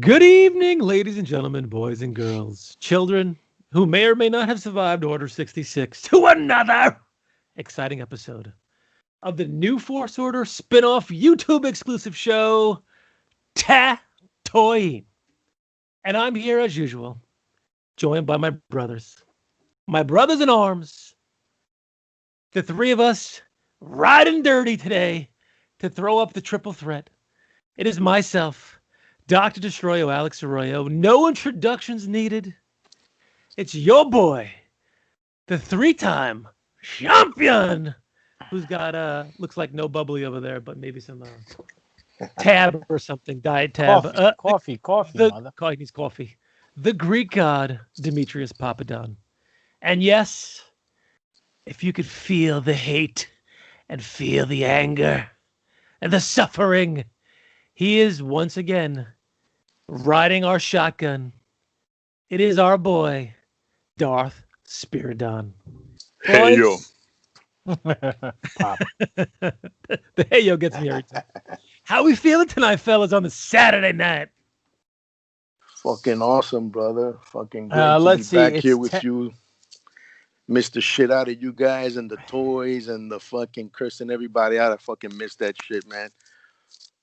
Good evening, ladies and gentlemen, boys and girls, children who may or may not have survived Order 66 to another exciting episode of the New Force Order spin-off YouTube exclusive show, TaTOYine. And I'm here as usual, joined by my brothers in arms, the three of us riding dirty today to throw up the triple threat. It is myself, Dr. Destroyo, Alex Arroyo. No introductions needed. It's your boy, the three-time champion, who's got, looks like no bubbly over there, but maybe some tab or something, diet tab. Coffee, mother. He needs coffee. The Greek god, Demetrius Papadon. And yes, if you could feel the hate and feel the anger and the suffering, he is once again riding our shotgun. It is our boy, Darth Spiridon. Hey, yo. Pop. The hey, yo gets me every time. How we feeling tonight, fellas, on the Saturday night? Fucking awesome, brother. Fucking great let's to be see, back here it's with you. Missed the shit out of you guys and the toys and the fucking cursing everybody out. I fucking missed that shit, man.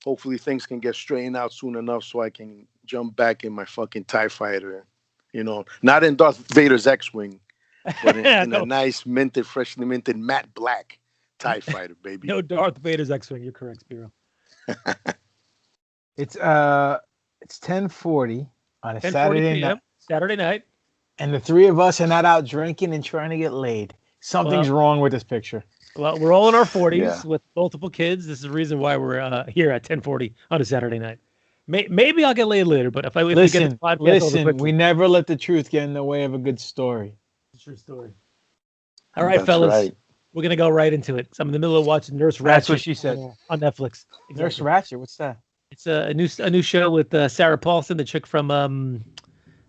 Hopefully things can get straightened out soon enough so I can jump back in my fucking TIE fighter. You know, not in Darth Vader's X-Wing, but in a nice minted, freshly minted matte black TIE fighter, baby. No Darth Vader's X-Wing. You're correct, Spiro. It's 10:40 on a 10:40 Saturday p.m. night, Saturday night. and the three of us are not out drinking and trying to get laid. Something's wrong with this picture. Well, we're all in our 40s Yeah. with multiple kids. This is the reason why we're here at 10:40 on a Saturday night. Maybe I'll get laid later, but if we get Listen, this podcast over quickly, we never let the truth get in the way of a good story. it's a true story. All right, That's fellas, right. we're gonna go right into it. So I'm in the middle of watching Nurse Ratchet. That's what she said. On Netflix. Nurse Exactly. Ratchet, what's that? It's a new show with Sarah Paulson, the chick from American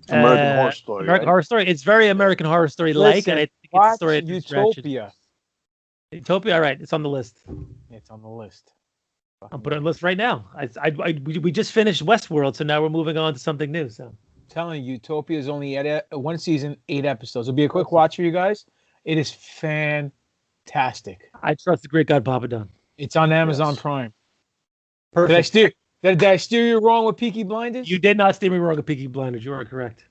Horror Story. American right? Horror Story. It's very American Horror Story like, Listen, and I think it's watch the story of Nurse Ratchet. Utopia. Utopia. All right, it's on the list. It's on the list. I'll put it on the list right now. We just finished Westworld, so now we're moving on to something new. So I'm telling you, Utopia is only one season, 8 episodes. It'll be a quick watch for you guys. It is fantastic. I trust the great God Papadon. It's on Amazon Yes. Prime. Perfect. Did I steer you wrong with Peaky Blinders? You did not steer me wrong with Peaky Blinders. You are correct.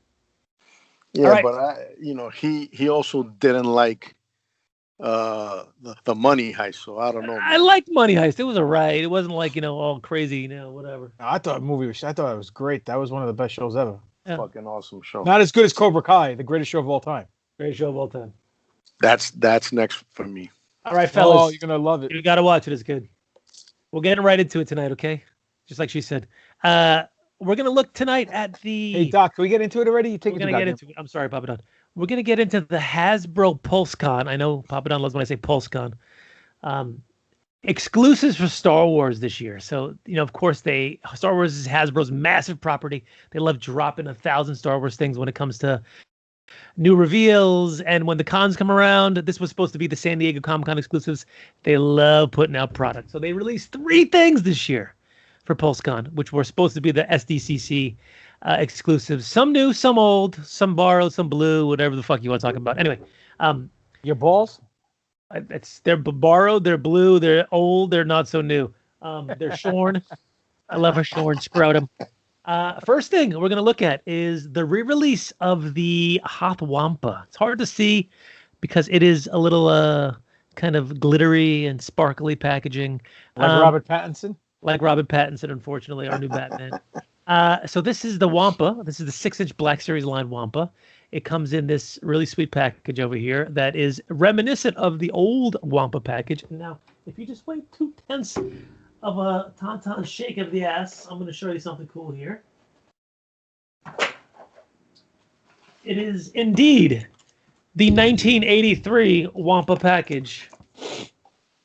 Yeah, All right. but he also didn't like the money heist, so I don't know. I liked Money Heist. It was alright. It wasn't like all crazy, whatever. I thought I thought it was great. That was one of the best shows ever. Yeah. Fucking awesome show. Not as good as Cobra Kai, the greatest show of all time. Great show of all time. That's next for me. All right, Oh, fellas, you're gonna love it. you got to watch it. It's good. We're getting right into it tonight, okay? Just like she said. We're gonna look tonight at the. Hey Doc, can we get into it already? You take We're it gonna to get goddamn- into it. I'm sorry, Papadon. We're gonna get into the Hasbro PulseCon. I know Papadon loves when I say PulseCon. Exclusives for Star Wars this year. So of course, Star Wars is Hasbro's massive property. They love dropping 1,000 Star Wars things when it comes to new reveals. And when the cons come around, this was supposed to be the San Diego Comic-Con exclusives. They love putting out products. So they released 3 things this year for PulseCon, which were supposed to be the SDCC exclusives. Some new, some old, some borrowed, some blue, whatever the fuck you want to talk about. Anyway, Your balls? they're borrowed, they're blue, they're old, they're not so new. They're shorn. I love a shorn scrotum. First thing we're going to look at is the re-release of the Hoth Wampa. It's hard to see because it is a little kind of glittery and sparkly packaging. Like Robert Pattinson? Like Robert Pattinson, unfortunately, our new Batman. So this is the Wampa. This is the 6-inch Black Series line Wampa. It comes in this really sweet package over here that is reminiscent of the old Wampa package. And now, if you just wait 2/10 of a tauntaun shake of the ass, I'm going to show you something cool here. It is indeed the 1983 Wampa package.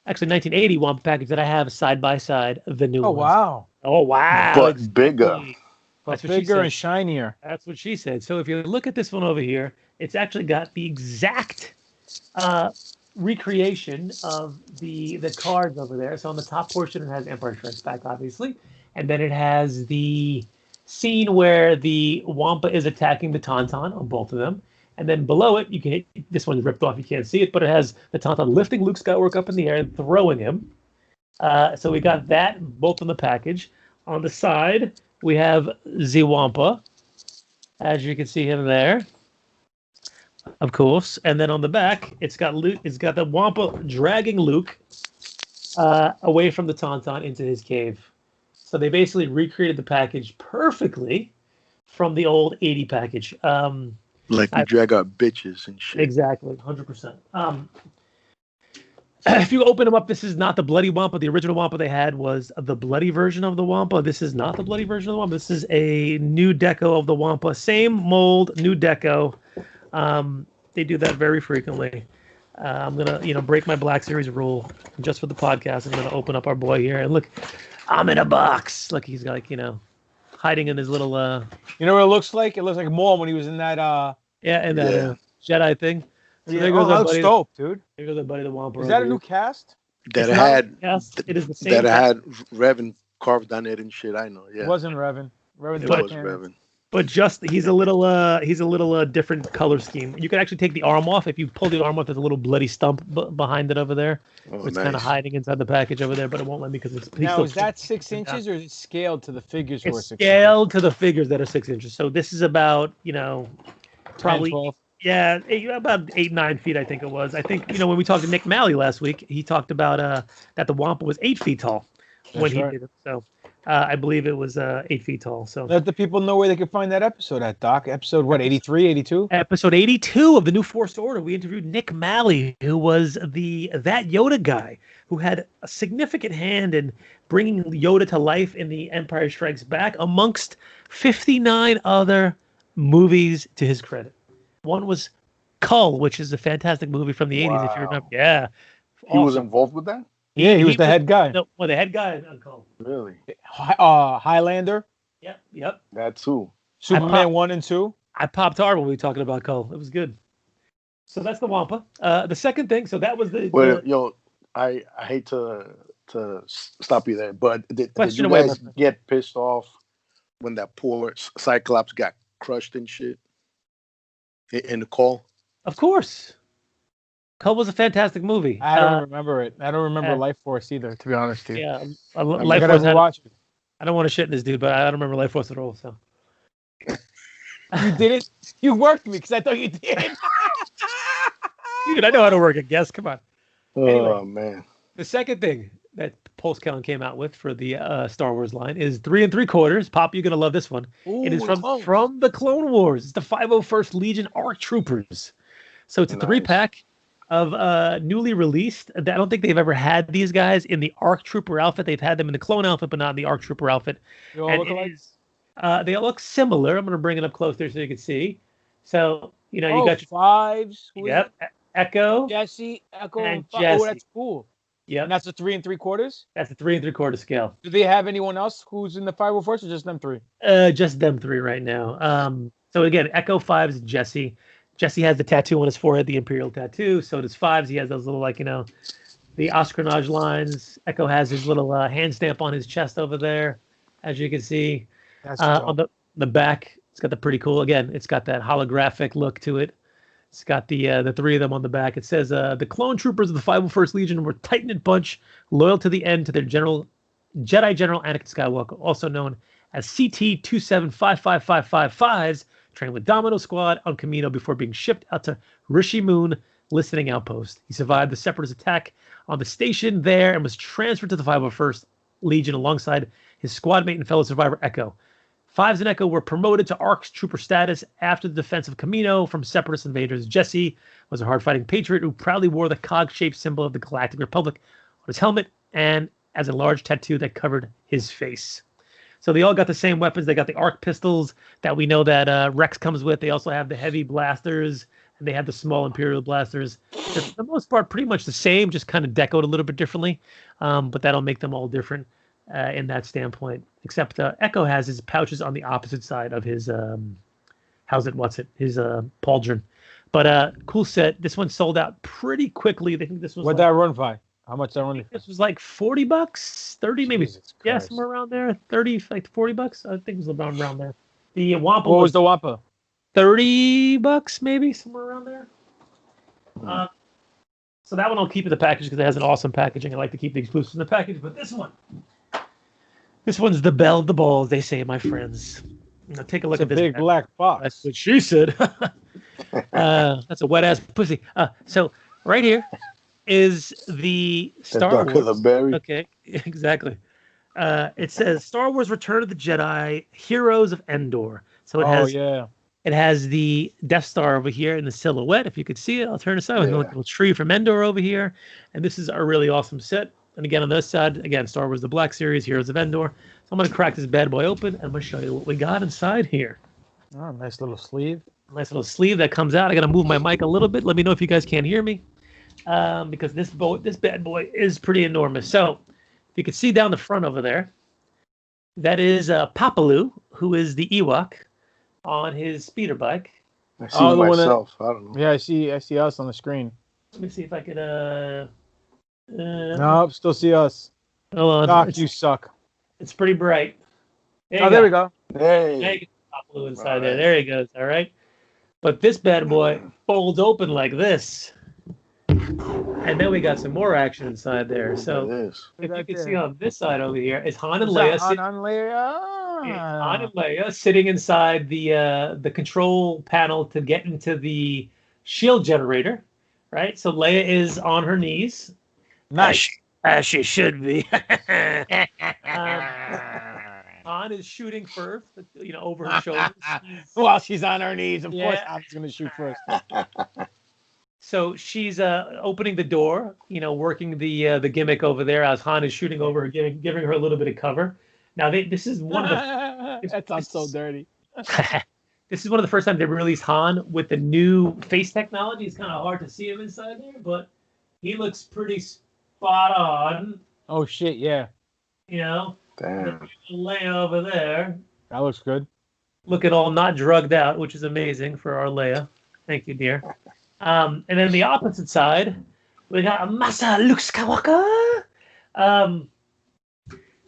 Actually, 1980 Wampa package that I have side by side the new Oh ones. wow. Oh wow! But bigger. That's what she Bigger said. and shinier. That's what she said. So if you look at this one over here, it's actually got the exact recreation of the cards over there. So on the top portion, it has Empire Strikes Back, obviously, and then it has the scene where the Wampa is attacking the Tauntaun on both of them. And then below it, you can hit, this one is ripped off, you can't see it, but it has the Tauntaun lifting Luke Skywalker up in the air and throwing him. So we got that both in the package. On the side, we have the Wampa, as you can see him there, of course. And then on the back, it's got Luke. It's got the Wampa dragging Luke away from the Tauntaun into his cave. So they basically recreated the package perfectly from the old 80 package. Like we drag our bitches and shit. Exactly, 100%. If you open them up, this is not the bloody Wampa. The original Wampa they had was the bloody version of the Wampa. This is not the bloody version of the Wampa. This is a new deco of the Wampa. Same mold, new deco. They do that very frequently. I'm gonna, break my Black Series rule just for the podcast. I'm gonna open up our boy here and look. I'm in a box. Look, he's got hiding in his little. You know what it looks like? It looks like Maul when he was in that. Jedi thing. So there goes our buddy. Dope, dude. There goes our buddy the Wampa. Is that a new cast? That had. Yes, it is the same. That had Revan carved on it and shit. I know. Yeah. It wasn't Revan. It was Revan. But just he's a little different color scheme. You can actually take the arm off. If you pull the arm off, there's a little bloody stump behind it over there. It's kind of hiding inside the package over there, but it won't let me because it's. Now is that 6 inches or is it scaled to the figures? It's scaled to the figures that are 6 inches. So this is about probably 10, 12. about 8-9 feet. I think it was. I think when we talked to Nick Malley last week, he talked about that the Wampa was 8 feet tall when he did it. So. I believe it was 8 feet tall. So let the people know where they can find that episode at, Doc. Episode what, 83, 82? Episode 82 of the New Force Order. We interviewed Nick Malley, who was that Yoda guy who had a significant hand in bringing Yoda to life in The Empire Strikes Back, amongst 59 other movies to his credit. One was Cull, which is a fantastic movie from the 80s, if you remember. Yeah. He was involved with that? Yeah, he was the head guy. No, the head guy on Cull. Really? Highlander? Yep. That too. Superman 1 and 2? I popped hard when we were talking about Cull. It was good. So that's the Wampa. The second thing, so that was the... Well, I hate to stop you there, but did you guys get pissed off when that poor Cyclops got crushed and shit in the Cull? Of course. Cull was a fantastic movie. I don't remember it. I don't remember Life Force either, to be honest, dude. Yeah, Life Force. I don't want to shit in this dude, but I don't remember Life Force at all. So you did it. You worked me because I thought you did. Dude, I know how to work a guess. Come on. Oh man. The second thing that Pulse Count came out with for the Star Wars line is 3 3/4. Pop, you're gonna love this one. Ooh, it is from the Clone Wars. It's the 501st Legion ARC Troopers. So it's a 3-pack. Of newly released. I don't think they've ever had these guys in the ARC Trooper outfit. They've had them in the clone outfit, but not in the ARC Trooper outfit. They all look alike? They all look similar. I'm going to bring it up closer so you can see. So, you got your Fives. Yep. Echo. Jesse, Echo, and Jesse. Oh, that's cool. Yep. And that's a 3 3/4? That's a 3 3/4 scale. Do they have anyone else who's in the 501st or just them three? Just them three right now. So again, Echo 5's and Jesse. Jesse has the tattoo on his forehead, the Imperial tattoo. So does Fives. He has those little, the Oscarnage lines. Echo has his little hand stamp on his chest over there, as you can see. That's on the back, it's got the pretty cool. Again, it's got that holographic look to it. It's got the three of them on the back. It says the clone troopers of the 501st Legion were tight-knit bunch, loyal to the end to their Jedi General Anakin Skywalker, also known as CT-275555s, trained with Domino Squad on Kamino before being shipped out to Rishi Moon listening outpost. He survived the Separatist attack on the station there and was transferred to the 501st Legion alongside his squad mate and fellow survivor Echo. Fives and Echo were promoted to ARC Trooper status after the defense of Kamino from Separatist invaders. Jesse was a hard-fighting patriot who proudly wore the cog-shaped symbol of the Galactic Republic on his helmet and as a large tattoo that covered his face. So they all got the same weapons. They got the arc pistols that we know that Rex comes with. They also have the heavy blasters, and they have the small Imperial blasters. They're, for the most part, pretty much the same, just kind of decoed a little bit differently. But that'll make them all different in that standpoint. Except Echo has his pouches on the opposite side of his, his pauldron. But cool set. This one sold out pretty quickly. I think this was What'd that run by? How much are only? This was like $40, 30 maybe. Jesus Yeah, Christ. somewhere around there. 30, like $40. I think it was around there. The Wampa What was was the Wampa? $30, maybe somewhere around there. Hmm. So that one I'll keep in the package because it has an awesome packaging. I like to keep the exclusives in the package, but this one's the belle of the ball, as they say, my friends. Now take a look It's a at this. big black That's box. what she said. That's a wet ass pussy. So right here is the Star Darker Wars. the berry. Okay, exactly. It says Star Wars: Return of the Jedi, Heroes of Endor. So it has the Death Star over here in the silhouette. If you could see it, I'll turn it aside. With a little tree from Endor over here, and this is a really awesome set. And again, on this side, again, Star Wars: The Black Series, Heroes of Endor. So I'm gonna crack this bad boy open, and I'm gonna show you what we got inside here. Oh, nice little sleeve. Nice little sleeve that comes out. I gotta move my mic a little bit. Let me know if you guys can't hear me, because this bad boy is pretty enormous. So if you can see down the front over there, that is Papaloo, who is the Ewok on his speeder bike. I see myself. I don't know. Yeah, I see us on the screen. Let me see if I could. Nope, still see us. Hold on. Doc, you suck. It's pretty bright. There we go. Hey. There you go. Papaloo inside there. There he goes. All right. But this bad boy folds open like this. And then we got some more action inside there. So if you can see on this side over here is Han and Leia. Han and Leia sitting inside the control panel to get into the shield generator, right? So Leia is on her knees. Nice. As she should be. Han is shooting first, over her shoulders. While she's on her knees, of course Han's going to shoot first. So she's opening the door, working the gimmick over there as Han is shooting over her, giving her a little bit of cover. Now this is one of the that sounds so dirty. This is one of the first times they released Han with the new face technology. It's kind of hard to see him inside there, but he looks pretty spot on. Oh shit, yeah. Damn. Leia over there. That looks good. Looking all not drugged out, which is amazing for our Leia. Thank you, dear. And then the opposite side, we got Massa Luke Skywalker.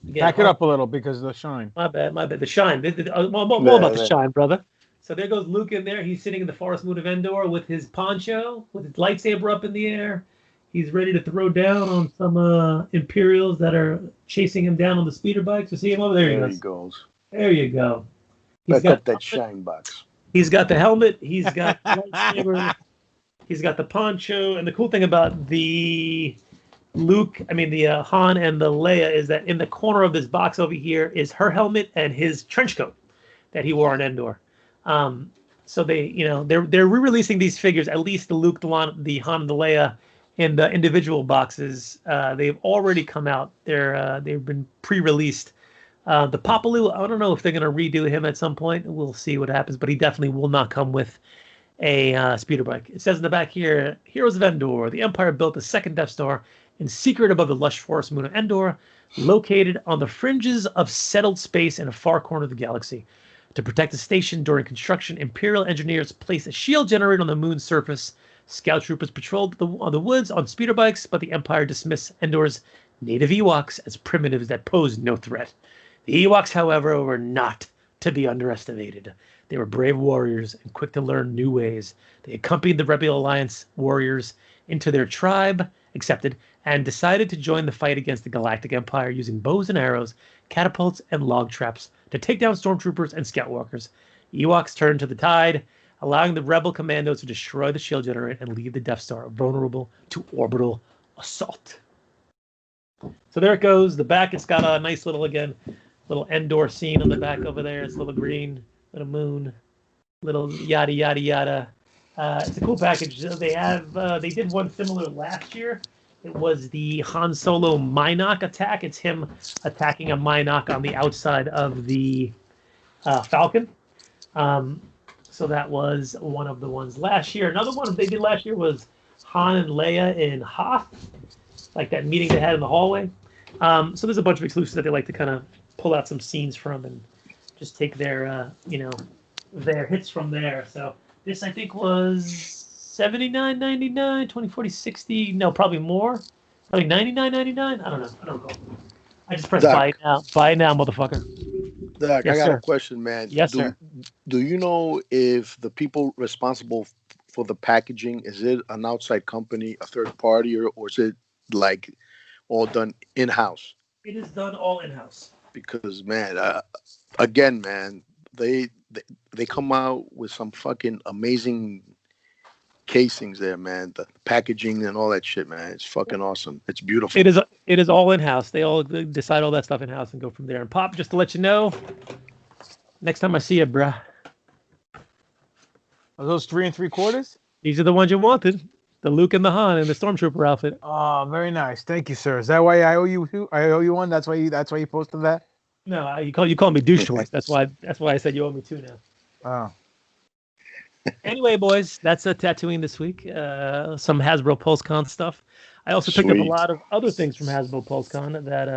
Back it up a little because of the shine. My bad. The shine. More about the shine, brother. So there goes Luke in there. He's sitting in the forest moon of Endor with his poncho, with his lightsaber up in the air. He's ready to throw down on some Imperials that are chasing him down on the speeder bikes. You see him over there? There he goes. There you go. Back up that shine box. He's got the helmet. He's got the lightsaber. He's got the poncho. And the cool thing about the Han and the Leia is that in the corner of this box over here is her helmet and his trench coat that he wore on Endor. So they're re-releasing these figures, at least the Luke, the Han, and the Leia, in the individual boxes. They've already come out. They've been pre-released. The Papaloo, I don't know if they're going to redo him at some point. We'll see what happens, but he definitely will not come with a speeder bike. It says in the back here, Heroes of Endor. The Empire built a second Death Star in secret above the lush forest moon of Endor, located on the fringes of settled space in a far corner of the galaxy. To protect the station during construction, Imperial engineers placed a shield generator on the moon's surface. Scout troopers patrolled the woods on speeder bikes, but the Empire dismissed Endor's native Ewoks as primitives that posed no threat. The Ewoks, however, were not to be underestimated. They were brave warriors and quick to learn new ways. They accompanied the Rebel Alliance warriors into their tribe, and decided to join the fight against the Galactic Empire using bows and arrows, catapults, and log traps to take down stormtroopers and scout walkers. Ewoks turned to the tide, allowing the Rebel commandos to destroy the shield generator and leave the Death Star vulnerable to orbital assault. So there it goes. The back, it's got a nice little Endor scene on the back over there. It's a little green, little moon, little yada, yada, yada. It's a cool package. They did one similar last year. It was the Han Solo Mynock attack. It's him attacking a Mynock on the outside of the Falcon. So that was one of the ones last year. Another one they did last year was Han and Leia in Hoth, like that meeting they had in the hallway. So there's a bunch of exclusives that they like to kind of pull out some scenes from and just take their hits from there. So this I think was $79.99, $20, $40, $60. No, probably more. Like $99.99? I don't know. I don't recall. I just pressed Doc. buy now. Buy now, motherfucker. Doc, Yes, I got sir. a question, man. Yes, sir. Do you know if the people responsible for the packaging, is it an outside company, a third party, or is it like all done in house? It is done all in house. Because man, again, man, they come out with some fucking amazing casings there, man. The packaging and all that shit, man. It's fucking awesome. It's beautiful. It is all in house. They all decide all that stuff in house and go from there. And Pop, just to let you know, next time I see you, bruh, Are those 3 3/4? these are the ones you wanted. The Luke and the Han and the Stormtrooper outfit. Oh, very nice. Thank you, sir. Is that why I owe you two? I owe you one. That's why you posted that. No, you call me douche twice. That's why I said you owe me two now. Oh, Anyway, boys, that's a tattooing this week. Some Hasbro PulseCon stuff. I also picked up a Sweet. lot of other things from Hasbro PulseCon that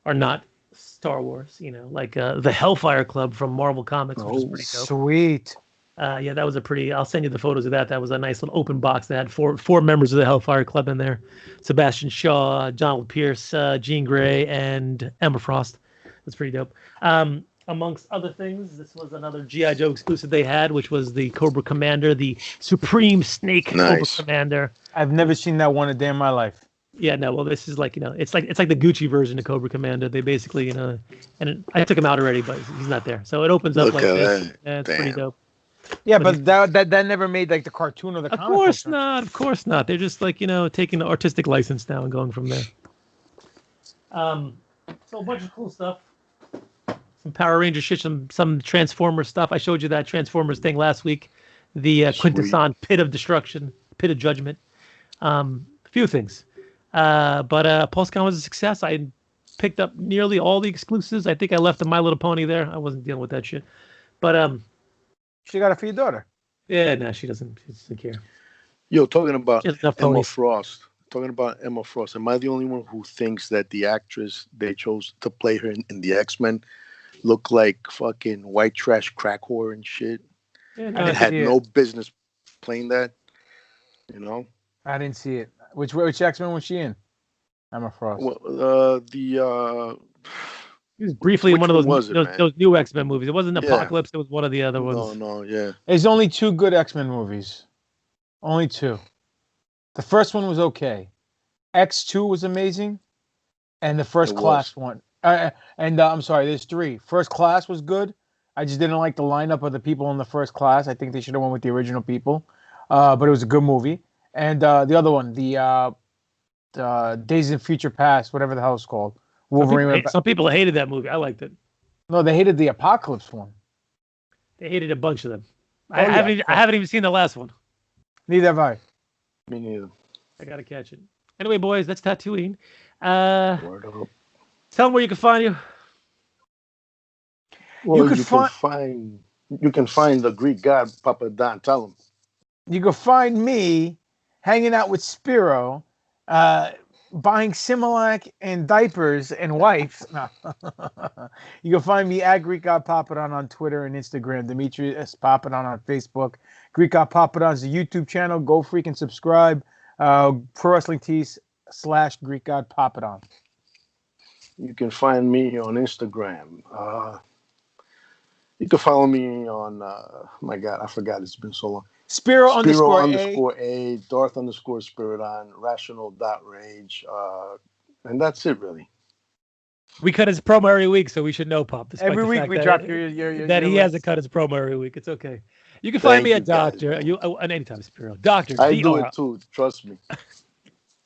are not Star Wars. Like the Hellfire Club from Marvel Comics, which is pretty dope. sweet. Yeah, that was a pretty. I'll send you the photos of that. That was a nice little open box that had four members of the Hellfire Club in there: Sebastian Shaw, Donald Pierce, Jean Grey, and Emma Frost. That's pretty dope. Amongst other things, this was another G.I. Joe exclusive they had, which was the Cobra Commander, the Supreme Snake Nice. Cobra Commander. I've never seen that one a day in my life. Yeah, no, well, this is like it's like the Gucci version of Cobra Commander. They basically, and I took him out already, but he's not there. So it opens up Look like at this. that. And it's pretty Damn. dope. Yeah, But but that never made like the cartoon or the Of comic course book. not. Of course not. They're just like taking the artistic license now and going from there. So a bunch of cool stuff. Some Power Ranger shit, some Transformers stuff. I showed you that Transformers thing last week. The Quintesson Pit of Destruction, Pit of Judgment. A few things. But PulseCon was a success. I picked up nearly all the exclusives. I think I left a My Little Pony there. I wasn't dealing with that shit. But She got it for your daughter. yeah, no, she doesn't care. Yo, talking about She has enough Emma ponies. Frost. Talking about Emma Frost. Am I the only one who thinks that the actress they chose to play her in the X-Men looked like fucking white trash crack whore and shit? Yeah, I no, And didn't had see it. no business playing that. I didn't see it. Which X-Men was she in? Emma Frost. Well, he was briefly in which one of one was it, man? those new X-Men movies. It wasn't Yeah. Apocalypse. It was one of the other ones. No, yeah. There's only 2 good X-Men movies. Only 2. The first one was okay. X2 was amazing, and the First It Class one. I'm sorry, there's 3. First Class was good. I just didn't like the lineup of the people in the First Class. I think they should have went with the original people, but it was a good movie. And the other one, the Days in Future Past, whatever the hell it's called. Wolverine. Some people hated that movie. I liked it. No, they hated the Apocalypse one. They hated a bunch of them. Oh, I yeah. haven't even seen the last one. Neither have I. Me neither. I gotta catch it. Anyway, boys, that's Tatooine. Word up. Tell them where you can find you. Well, could you can find the Greek god Papa Don. Tell him. You can find me hanging out with Spiro, buying Similac and diapers and wipes. No. You can find me at Greek God Papadon on Twitter and Instagram. Demetrius Papadon on Facebook. Greek God Papadon is a YouTube channel. Go freaking subscribe. Pro Wrestling Tees / Greek God Papadon. You can find me on Instagram. You can follow me on, my God, I forgot. It's been so long. Spiro _A. _A, Darth _Spiridon, Rational.Rage. And that's it, really. We cut his promo every week, so we should know, Pop. despite Every the week fact we that- drop your that he list. hasn't cut his promo every week. It's okay. You can find Thank me you, at guys. Doctor. And anytime, Spiro. Doctor. I do DR, it too. Trust me.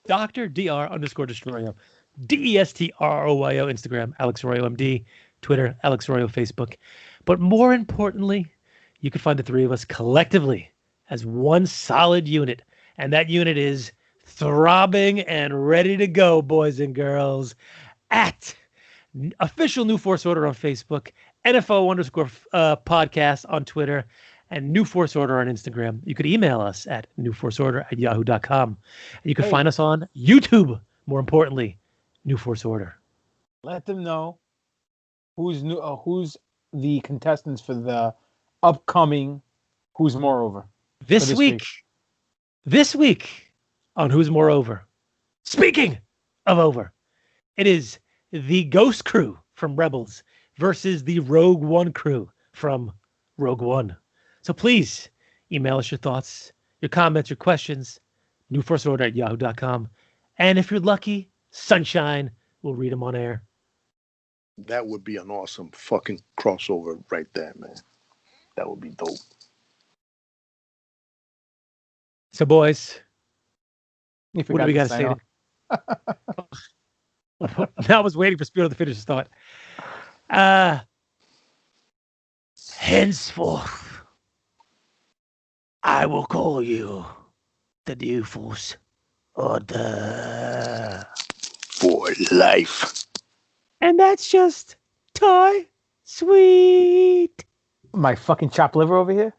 Doctor DR _Destroyo. DESTROYO Instagram. Alex Arroyo MD. Twitter. Alex Arroyo Facebook. But more importantly, you can find the three of us collectively as one solid unit. And that unit is throbbing and ready to go, boys and girls, at official New Force Order on Facebook, NFO _podcast on Twitter, and New Force Order on Instagram. You could email us at newforceorder@yahoo.com. And you can find us on YouTube, more importantly, New Force Order. Let them know who's the contestants for the upcoming Who's Moreover. This week on Who's Moreover, speaking of over. It is the Ghost Crew from Rebels versus the Rogue One crew from Rogue One. So please email us your thoughts, your comments, your questions, newfirstorder@yahoo.com. And if you're lucky, Sunshine will read them on air. That would be an awesome fucking crossover right there, man. That would be dope. So, boys, You what do we got to sign say? off. I was waiting for Spiro to finish his thought. Henceforth, I will call you the New Force Order. For life. And that's just Toy Sweet. My fucking chopped liver over here.